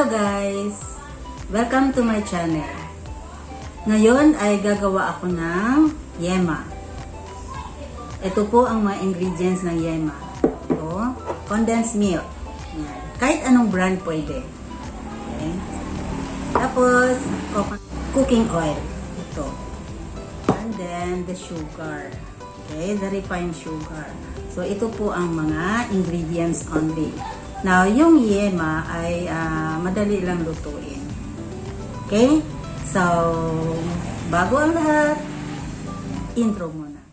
guys! Welcome to my channel. Ngayon ay gagawa ako ng yema. Ito po ang mga ingredients ng yema. Ito, condensed milk. Yan. Kahit anong brand pwede. Okay. Tapos, cooking oil. Ito. And then, the sugar. Okay, the refined sugar. So, ito po ang mga ingredients only. Now, yung yema ay madali lang lutuin. Okay? So, bago ang lahat, intro muna.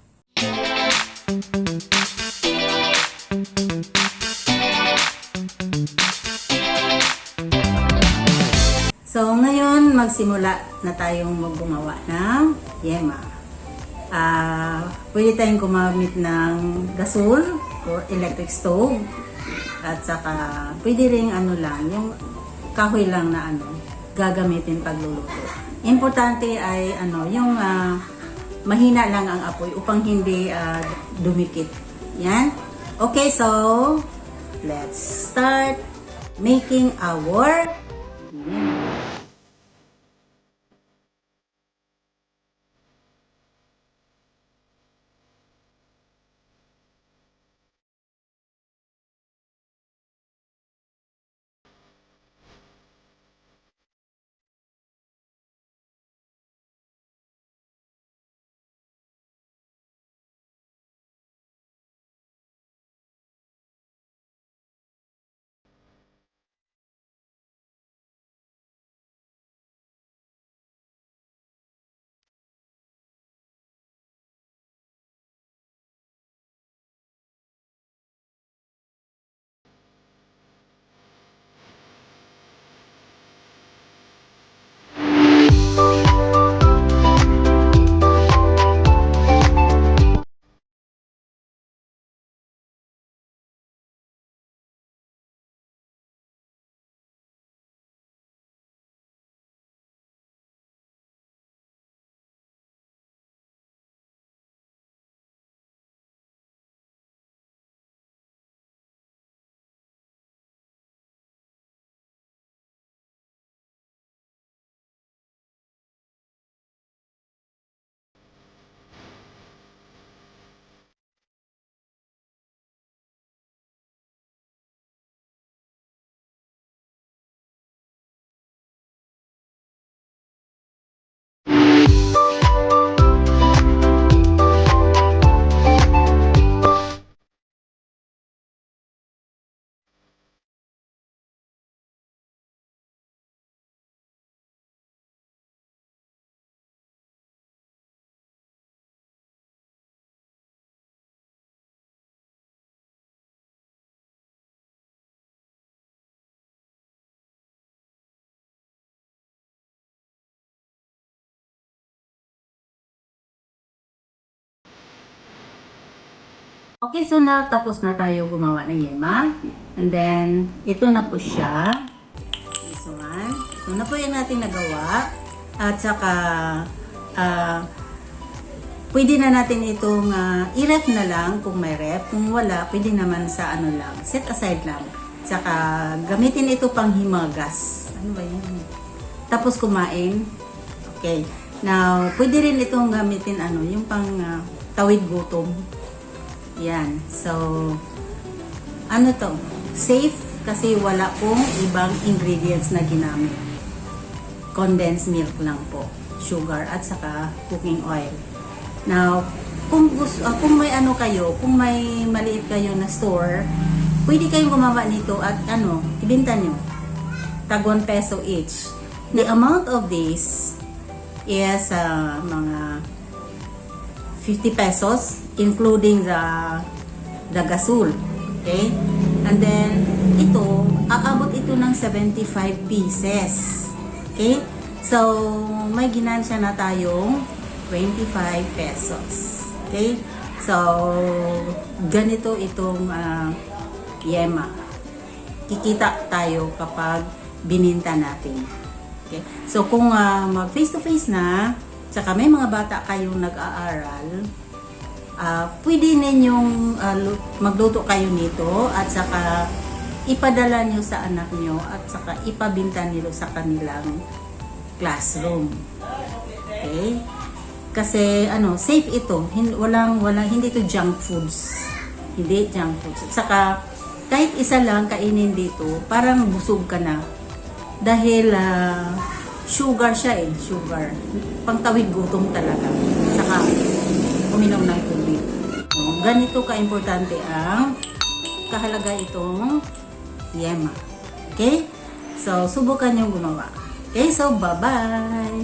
So, ngayon, magsimula na tayong gumawa ng yema. Pwede tayong gumamit ng gasol or electric stove. At saka, pwede rin yung kahoy lang na gagamitin pagluluto. Importante ay yung mahina lang ang apoy upang hindi dumikit. Yan. Okay, so let's start making our yema. Okay, so tapos na tayo gumawa ng yema. And then, ito na po siya. This one. Ito na po yung natin nagawa. At saka, pwede na natin itong i-ref na lang kung may ref. Kung wala, pwede naman sa lang. Set aside lang. Saka, gamitin ito pang himagas. Ano ba yun? Tapos kumain. Okay. Now, pwede rin itong gamitin yung pang tawid gutom. Yan. So, safe kasi wala pong ibang ingredients na ginamit. Condensed milk lang po. Sugar at saka cooking oil. Now, kung may kung may maliit kayo na store, pwede kayong gumawa nito at ibenta nyo. Tag 1 peso each. The amount of this is mga 50 pesos including the gasol. Okay? And then aabot ito ng 75 pieces. Okay? So may ginansya na tayong 25 pesos. Okay? So ganito itong yema. Kikita tayo kapag bininta natin. Okay? So kung mag face to face na, saka may mga bata kayong nag-aaral, pwede ninyong magluto kayo nito at saka ipadala nyo sa anak nyo at saka ipabinta nilo sa kanilang classroom. Okay? Kasi safe ito. Hindi ito junk foods. Hindi junk foods. At saka kahit isa lang kainin dito, parang busog ka na. Dahil sugar siya sugar. Pangtawid gutom talaga. Saka uminom ng tubig. Ganito ka-importante ang kahalaga itong yema. Okay? So, subukan yung gumawa. Okay? So, bye-bye!